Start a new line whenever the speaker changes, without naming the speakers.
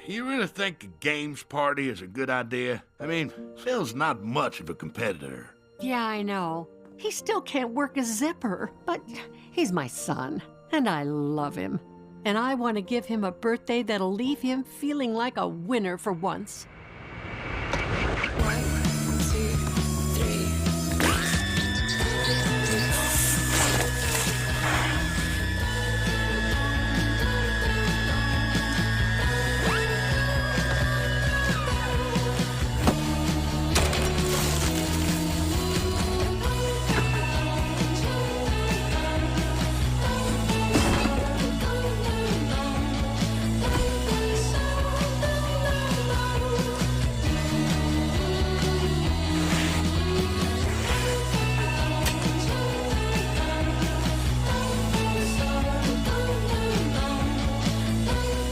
You really think a games party is a good idea? I mean, Phil's not much of a competitor.
Yeah, I know. He still can't work a zipper, but he's my son, and I love him. And I want to give him a birthday that'll leave him feeling like a winner for once.